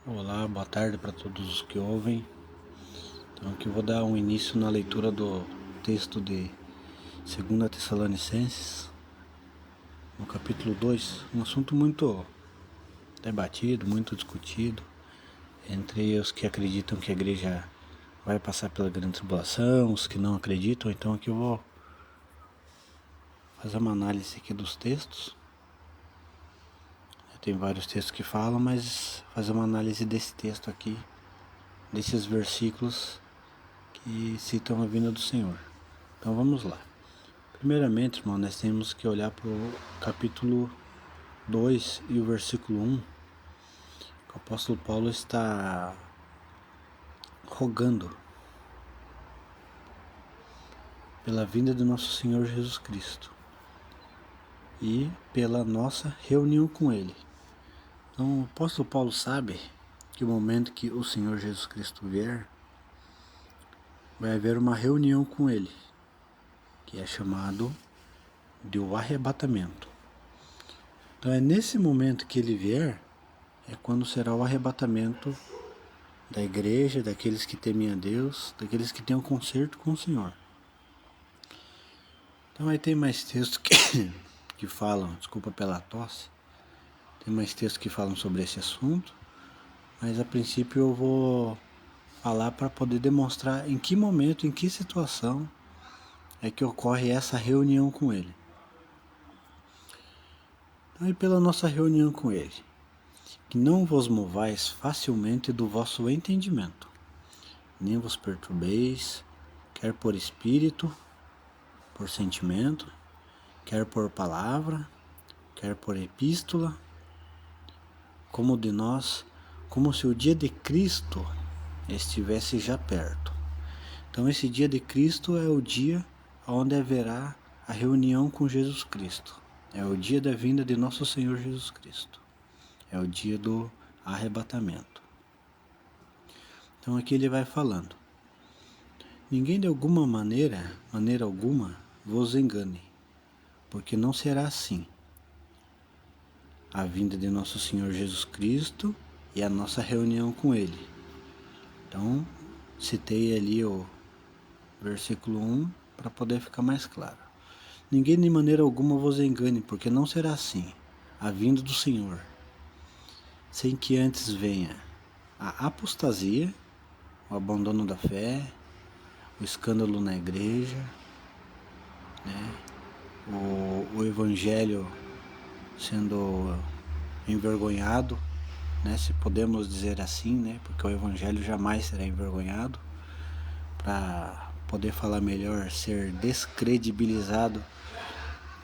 Olá, boa tarde para todos os que ouvem. Então aqui eu vou dar um início na leitura do texto de 2 Tessalonicenses, no capítulo 2, um assunto muito debatido, muito discutido entre os que acreditam que a igreja vai passar pela grande tribulação, os que não acreditam. Então aqui eu vou fazer uma análise aqui dos textos. Tem vários textos que falam, mas fazer uma análise desse texto aqui, desses versículos que citam a vinda do Senhor. Então vamos lá. Primeiramente, irmão, nós temos que olhar para o capítulo 2 e o versículo 1, que o apóstolo Paulo está rogando pela vinda de nosso Senhor Jesus Cristo e pela nossa reunião com Ele. Então, o apóstolo Paulo sabe que o momento que o Senhor Jesus Cristo vier, vai haver uma reunião com Ele, que é chamado de o arrebatamento. Então, é nesse momento que Ele vier, é quando será o arrebatamento da igreja, daqueles que temem a Deus, daqueles que têm um concerto com o Senhor. Então aí tem mais textos que falam, desculpa pela tosse, tem mais textos que falam sobre esse assunto, mas a princípio eu vou falar para poder demonstrar em que momento, em que situação é que ocorre essa reunião com Ele. Então aí pela nossa reunião com Ele, que não vos movais facilmente do vosso entendimento, nem vos perturbeis, quer por espírito, por sentimento, quer por palavra, quer por epístola, como de nós, como se o dia de Cristo estivesse já perto. Então esse dia de Cristo é o dia onde haverá a reunião com Jesus Cristo. É o dia da vinda de nosso Senhor Jesus Cristo. É o dia do arrebatamento. Então aqui ele vai falando: ninguém de alguma maneira alguma, vos engane, porque não será assim. A vinda de nosso Senhor Jesus Cristo e a nossa reunião com Ele. Então, citei ali o versículo 1 para poder ficar mais claro. Ninguém de maneira alguma vos engane, porque não será assim. A vinda do Senhor, sem que antes venha a apostasia, o abandono da fé, o escândalo na igreja, né? o evangelho sendo envergonhado, né, se podemos dizer assim, né, porque o evangelho jamais será envergonhado, para poder falar melhor, ser descredibilizado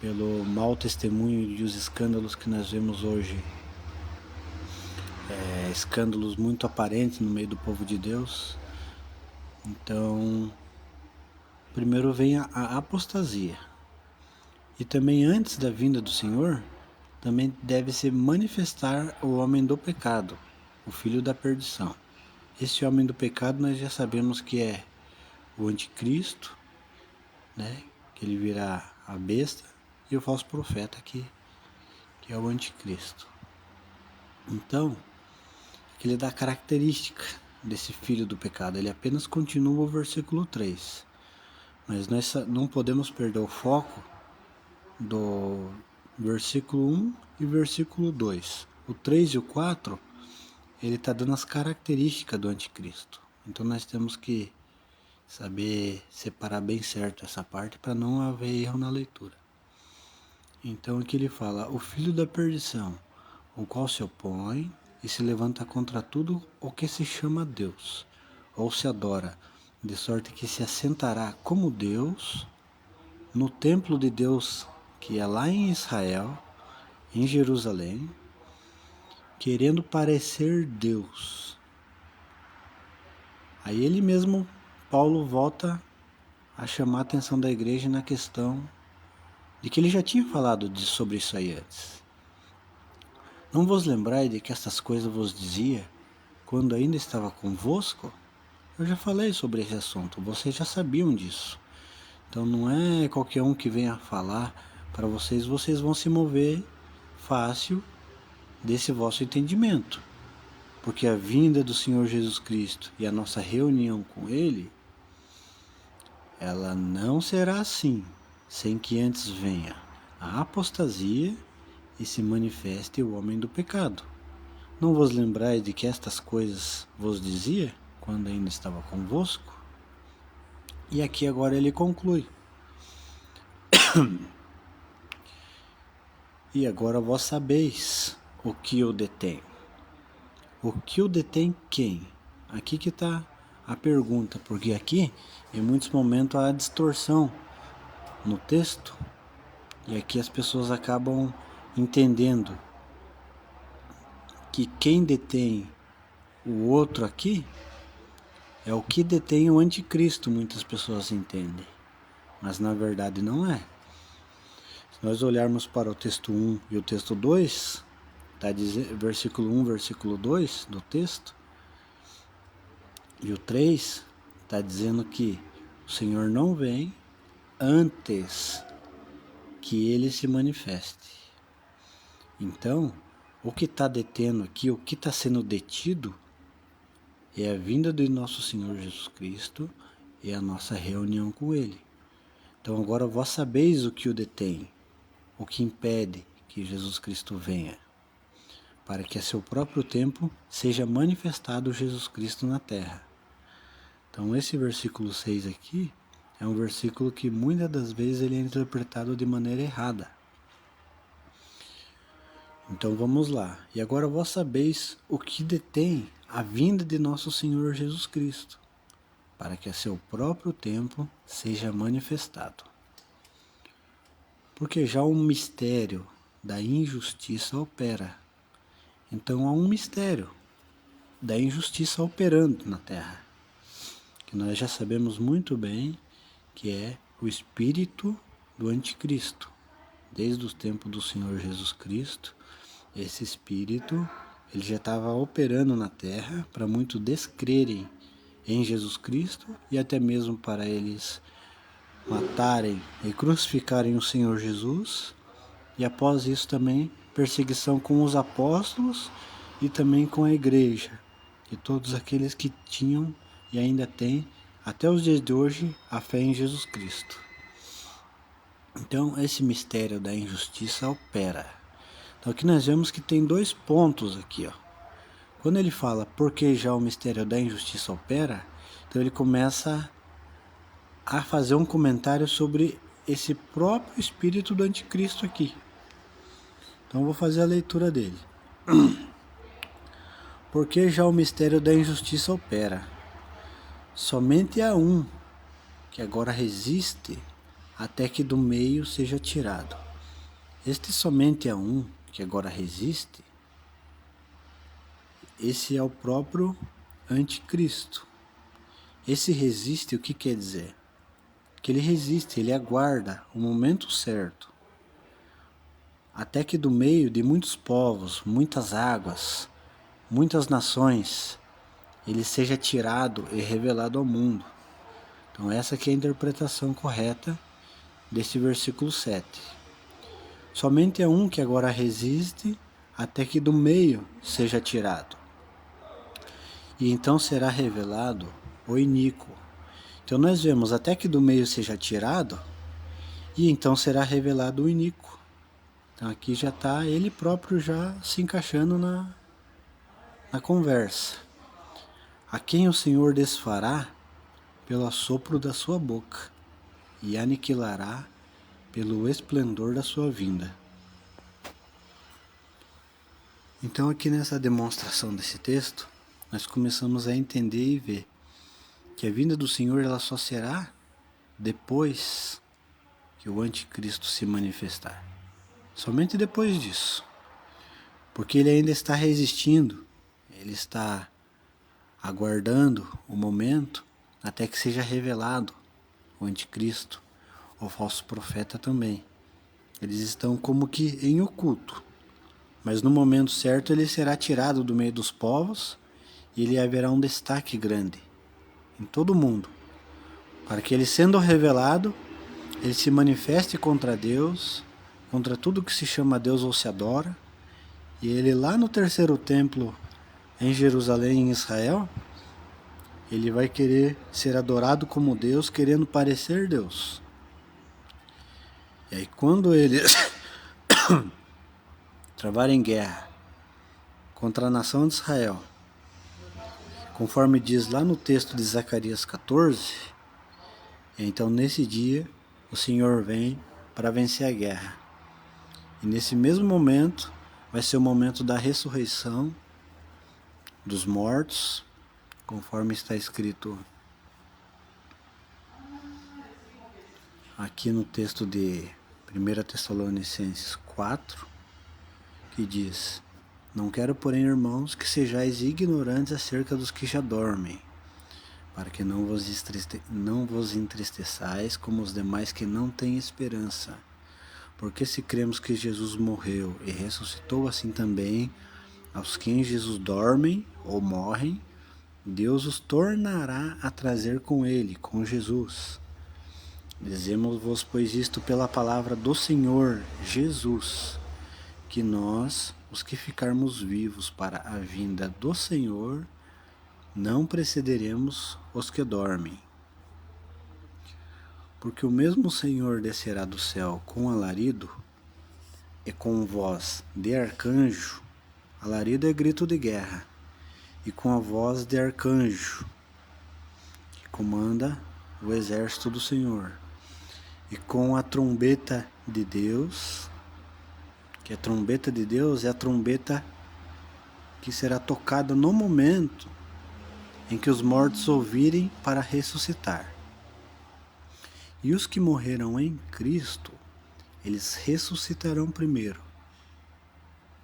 pelo mau testemunho e os escândalos que nós vemos hoje, escândalos muito aparentes no meio do povo de Deus. Então, primeiro vem a apostasia, e também antes da vinda do Senhor, também deve se manifestar o homem do pecado, o filho da perdição. Esse homem do pecado nós já sabemos que é o anticristo, né? Que ele virá a besta, e o falso profeta que é o anticristo. Então, que ele dá característica desse filho do pecado. Ele apenas continua o versículo 3. Mas nós não podemos perder o foco do versículo 1 e versículo 2. O 3 e o 4, ele está dando as características do anticristo. Então nós temos que saber separar bem certo essa parte para não haver erro na leitura. Então aqui ele fala: o filho da perdição, o qual se opõe e se levanta contra tudo o que se chama Deus, ou se adora, de sorte que se assentará como Deus no templo de Deus, que é lá em Israel, em Jerusalém, querendo parecer Deus. Aí ele mesmo, Paulo, volta a chamar a atenção da igreja na questão de que ele já tinha falado sobre isso aí antes. Não vos lembrai de que estas coisas vos dizia quando ainda estava convosco? Eu já falei sobre esse assunto, vocês já sabiam disso. Então não é qualquer um que venha falar para vocês, vocês vão se mover fácil desse vosso entendimento. porque a vinda do Senhor Jesus Cristo e a nossa reunião com Ele, ela não será assim, sem que antes venha a apostasia e se manifeste o homem do pecado. Não vos lembrais de que estas coisas vos dizia, quando ainda estava convosco? E aqui agora ele conclui. E agora vós sabeis o que o detém. O que o detém quem? Aqui que está a pergunta, porque aqui, em muitos momentos, há distorção no texto, e aqui as pessoas acabam entendendo que quem detém o outro aqui é o que detém o anticristo, muitas pessoas entendem, mas na verdade não é. Se nós olharmos para o texto 1 e o texto 2, tá dizendo, versículo 1, versículo 2 do texto, e o 3 está dizendo que o Senhor não vem antes que ele se manifeste. Então, o que está detendo aqui, o que está sendo detido, é a vinda de nosso Senhor Jesus Cristo e a nossa reunião com Ele. Então agora vós sabeis o que o detém, o que impede que Jesus Cristo venha, para que a seu próprio tempo seja manifestado Jesus Cristo na terra. Então esse versículo 6 aqui é um versículo que muitas das vezes ele é interpretado de maneira errada. Então vamos lá. E agora vós sabeis o que detém a vinda de nosso Senhor Jesus Cristo, para que a seu próprio tempo seja manifestado. Porque já o mistério da injustiça opera. Então há um mistério da injustiça operando na terra, que nós já sabemos muito bem que é o espírito do anticristo. Desde os tempos do Senhor Jesus Cristo, esse espírito ele já estava operando na terra para muitos descrerem em Jesus Cristo e até mesmo para eles matarem e crucificarem o Senhor Jesus, e após isso também perseguição com os apóstolos e também com a igreja e todos aqueles que tinham e ainda têm até os dias de hoje a fé em Jesus Cristo. Então esse mistério da injustiça opera. Então aqui nós vemos que tem dois pontos aqui, ó. Quando ele fala porque já o mistério da injustiça opera, então ele começa a fazer um comentário sobre esse próprio espírito do anticristo aqui. Então eu vou fazer a leitura dele. Porque já o mistério da injustiça opera. Somente há um que agora resiste até que do meio seja tirado. Este somente há um que agora resiste, esse é o próprio anticristo. Esse resiste, o que quer dizer? Que ele resiste, ele aguarda o momento certo, até que do meio de muitos povos, muitas águas, muitas nações, ele seja tirado e revelado ao mundo. Então essa aqui é a interpretação correta desse versículo 7. Somente é um que agora resiste até que do meio seja tirado. E então será revelado o iníquo. Então nós vemos até que do meio seja tirado, e então será revelado o iníquo. Então aqui já está ele próprio já se encaixando na conversa. A quem o Senhor desfará pelo assopro da sua boca, e aniquilará pelo esplendor da sua vinda. Então aqui nessa demonstração desse texto, nós começamos a entender e ver que a vinda do Senhor ela só será depois que o anticristo se manifestar. Somente depois disso. Porque ele ainda está resistindo, ele está aguardando o momento até que seja revelado o anticristo, o falso profeta também. Eles estão como que em oculto, mas no momento certo ele será tirado do meio dos povos e ele haverá um destaque grande em todo o mundo, para que ele sendo revelado, ele se manifeste contra Deus, contra tudo que se chama Deus ou se adora, e ele lá no terceiro templo em Jerusalém, em Israel, ele vai querer ser adorado como Deus, querendo parecer Deus. E aí quando eles travarem guerra contra a nação de Israel, conforme diz lá no texto de Zacarias 14, então nesse dia o Senhor vem para vencer a guerra. E nesse mesmo momento vai ser o momento da ressurreição dos mortos, conforme está escrito aqui no texto de 1 Tessalonicenses 4, que diz: Não quero, porém, irmãos, que sejais ignorantes acerca dos que já dormem, para que não vos entristeçais como os demais que não têm esperança. Porque se cremos que Jesus morreu e ressuscitou, assim também aos que em Jesus dormem ou morrem, Deus os tornará a trazer com ele, com Jesus. Dizemos-vos, pois, isto pela palavra do Senhor Jesus, que nós, os que ficarmos vivos para a vinda do Senhor, não precederemos os que dormem. Porque o mesmo Senhor descerá do céu com alarido e com voz de arcanjo. Alarido é grito de guerra. E com a voz de arcanjo, que comanda o exército do Senhor. E com a trombeta de Deus, que a trombeta de Deus é a trombeta que será tocada no momento em que os mortos ouvirem para ressuscitar. E os que morreram em Cristo, eles ressuscitarão primeiro.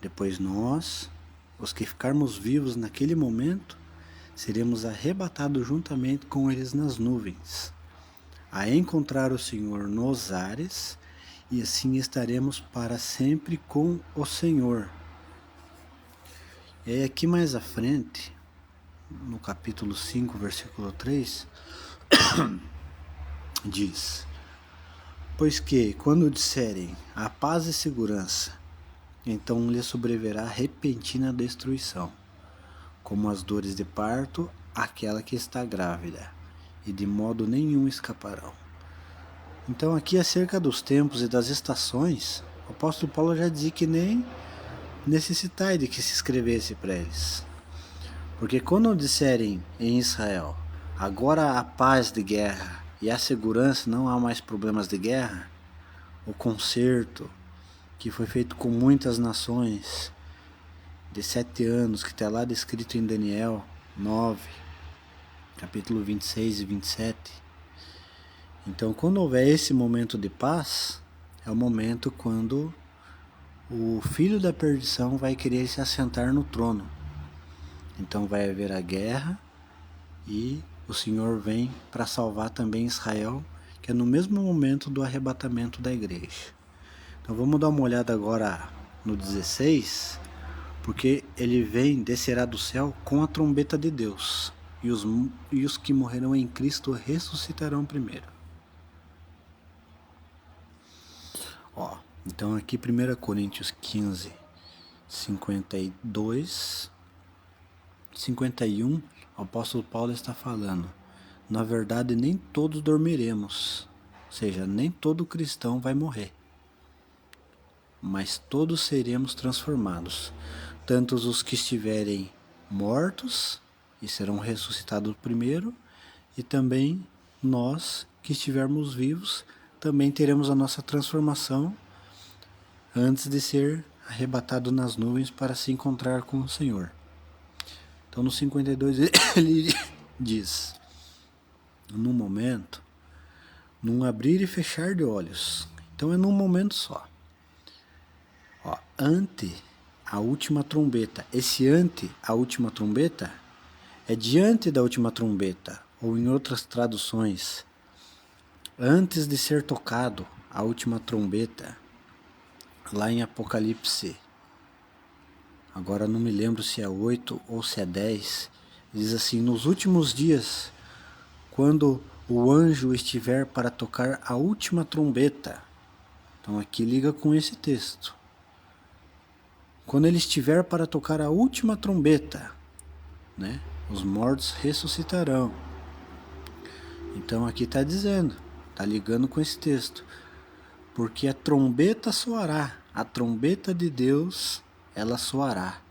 Depois nós, os que ficarmos vivos naquele momento, seremos arrebatados juntamente com eles nas nuvens, a encontrar o Senhor nos ares, e assim estaremos para sempre com o Senhor. E aí aqui mais à frente, no capítulo 5, versículo 3, diz: Pois que, quando disserem a paz e segurança, então lhe sobrevirá repentina destruição, como as dores de parto àquela que está grávida, e de modo nenhum escaparão. Então aqui acerca dos tempos e das estações, o apóstolo Paulo já dizia que nem necessitai de que se escrevesse para eles. Porque quando disserem em Israel, agora há paz de guerra e há segurança, não há mais problemas de guerra, o concerto que foi feito com muitas nações de 7 anos, que está lá descrito em Daniel 9, capítulo 26 e 27. Então, quando houver esse momento de paz, é o momento quando o filho da perdição vai querer se assentar no trono. Então vai haver a guerra e o Senhor vem para salvar também Israel, que é no mesmo momento do arrebatamento da igreja. Então vamos dar uma olhada agora no 16, porque ele vem, descerá do céu com a trombeta de Deus, e os que morrerão em Cristo ressuscitarão primeiro. Então aqui 1 Coríntios 15, 52, 51, o apóstolo Paulo está falando: na verdade nem todos dormiremos, ou seja, nem todo cristão vai morrer, mas todos seremos transformados, tanto os que estiverem mortos e serão ressuscitados primeiro, e também nós que estivermos vivos também teremos a nossa transformação antes de ser arrebatado nas nuvens para se encontrar com o Senhor. Então no 52 ele diz: num momento, num abrir e fechar de olhos. Então é num momento só. Ante a última trombeta. Esse ante a última trombeta é diante da última trombeta, ou em outras traduções, antes de ser tocado a última trombeta, lá em Apocalipse. Agora não me lembro se é 8 ou se é 10. Diz assim: nos últimos dias, quando o anjo estiver para tocar a última trombeta. Então aqui liga com esse texto. Quando ele estiver para tocar a última trombeta, né? Os mortos ressuscitarão. Então aqui está dizendo, está ligando com esse texto, porque a trombeta soará, a trombeta de Deus, ela soará,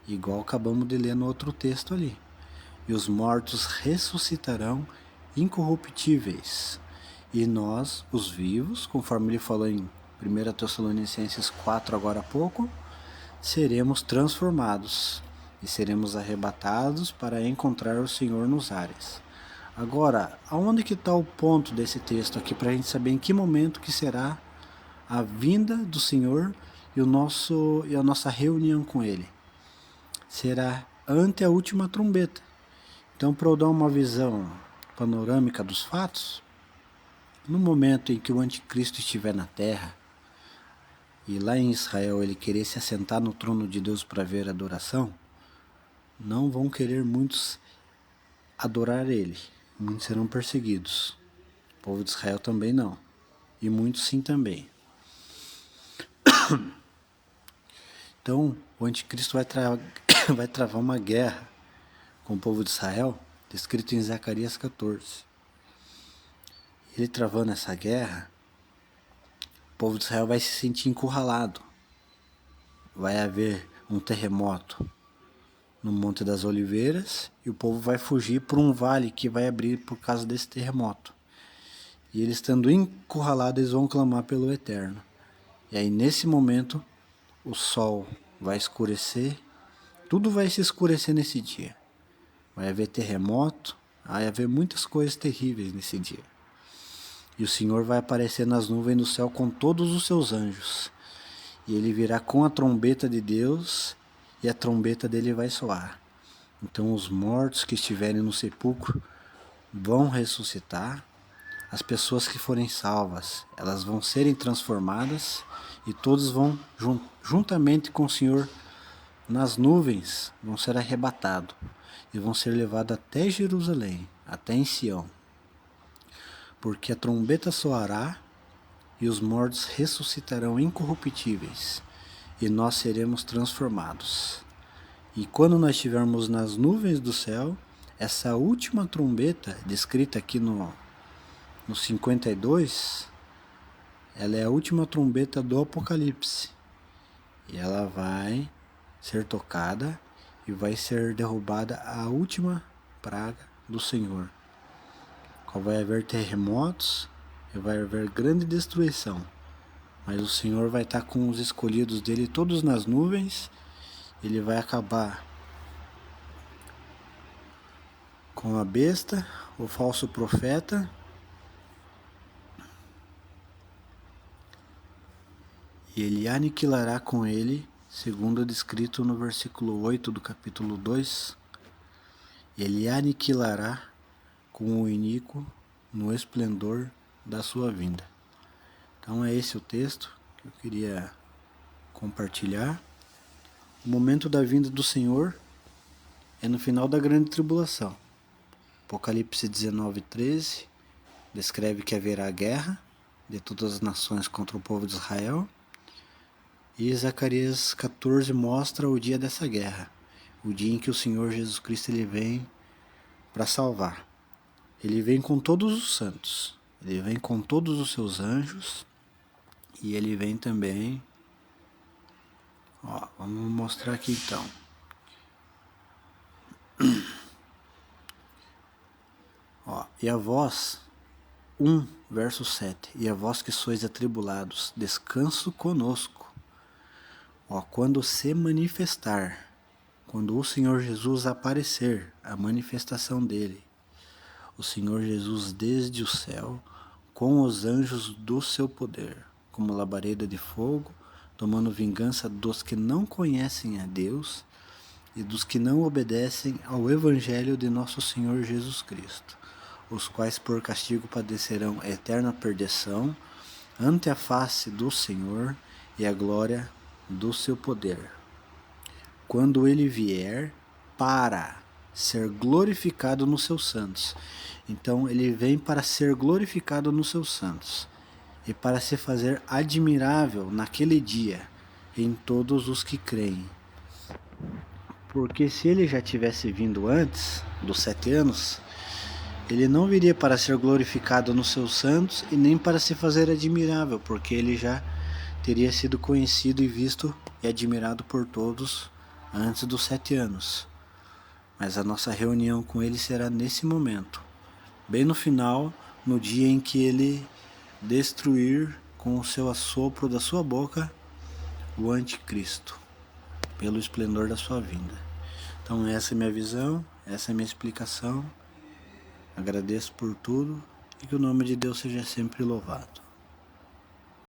igual acabamos de ler no outro texto ali. E os mortos ressuscitarão incorruptíveis. E nós, os vivos, conforme ele falou em 1 Tessalonicenses 4 agora há pouco, seremos transformados e seremos arrebatados para encontrar o Senhor nos ares. Agora, aonde que está o ponto desse texto aqui, para a gente saber em que momento que será a vinda do Senhor e a nossa reunião com Ele? Será ante a última trombeta. Então, para eu dar uma visão panorâmica dos fatos, no momento em que o anticristo estiver na terra, e lá em Israel ele querer se assentar no trono de Deus para ver a adoração, não vão querer muitos adorar ele, muitos serão perseguidos. O povo de Israel também não, e muitos sim também. Então o anticristo vai travar uma guerra com o povo de Israel, descrito em Zacarias 14. Ele travando essa guerra, o povo de Israel vai se sentir encurralado. Vai haver um terremoto no Monte das Oliveiras e o povo vai fugir por um vale que vai abrir por causa desse terremoto. E eles estando encurralados, eles vão clamar pelo Eterno. E aí nesse momento o sol vai escurecer, tudo vai se escurecer nesse dia. Vai haver terremoto, vai haver muitas coisas terríveis nesse dia. E o Senhor vai aparecer nas nuvens do céu com todos os seus anjos. E ele virá com a trombeta de Deus e a trombeta dele vai soar. Então os mortos que estiverem no sepulcro vão ressuscitar. As pessoas que forem salvas, elas vão serem transformadas e todos vão juntamente com o Senhor nas nuvens, vão ser arrebatados e vão ser levados até Jerusalém, até em Sião. Porque a trombeta soará e os mortos ressuscitarão incorruptíveis e nós seremos transformados. E quando nós estivermos nas nuvens do céu, essa última trombeta, descrita aqui no 52, ela é a última trombeta do Apocalipse. E ela vai ser tocada e vai ser derrubada a última praga do Senhor. Vai haver terremotos e vai haver grande destruição. Mas o Senhor vai estar com os escolhidos dele todos nas nuvens. Ele vai acabar com a besta, o falso profeta, e ele aniquilará com ele, segundo descrito no versículo 8 do capítulo 2, ele aniquilará com o iníquo no esplendor da sua vinda. Então é esse o texto que eu queria compartilhar. O momento da vinda do Senhor é no final da grande tribulação. Apocalipse 19:13 descreve que haverá guerra de todas as nações contra o povo de Israel. E Zacarias 14 mostra o dia dessa guerra, o dia em que o Senhor Jesus Cristo ele vem para salvar. Ele vem com todos os santos, ele vem com todos os seus anjos e ele vem também. Vamos mostrar aqui então. E a vós, 1 verso 7, e a vós que sois atribulados, descanso conosco. Quando se manifestar, quando o Senhor Jesus aparecer, a manifestação dele, o Senhor Jesus desde o céu, com os anjos do seu poder, como labareda de fogo, tomando vingança dos que não conhecem a Deus e dos que não obedecem ao Evangelho de nosso Senhor Jesus Cristo, os quais por castigo padecerão eterna perdição ante a face do Senhor e a glória do seu poder, quando ele vier para ser glorificado nos seus santos. Então ele vem para ser glorificado nos seus santos e para se fazer admirável naquele dia em todos os que creem, Porque se ele já tivesse vindo antes dos 7 anos, ele não viria para ser glorificado nos seus santos e nem para se fazer admirável, porque ele já teria sido conhecido e visto e admirado por todos antes dos 7 anos. Mas a nossa reunião com ele será nesse momento, bem no final, no dia em que ele destruir com o seu assopro da sua boca o anticristo, pelo esplendor da sua vinda. Então essa é minha visão, essa é minha explicação. Agradeço por tudo e que o nome de Deus seja sempre louvado.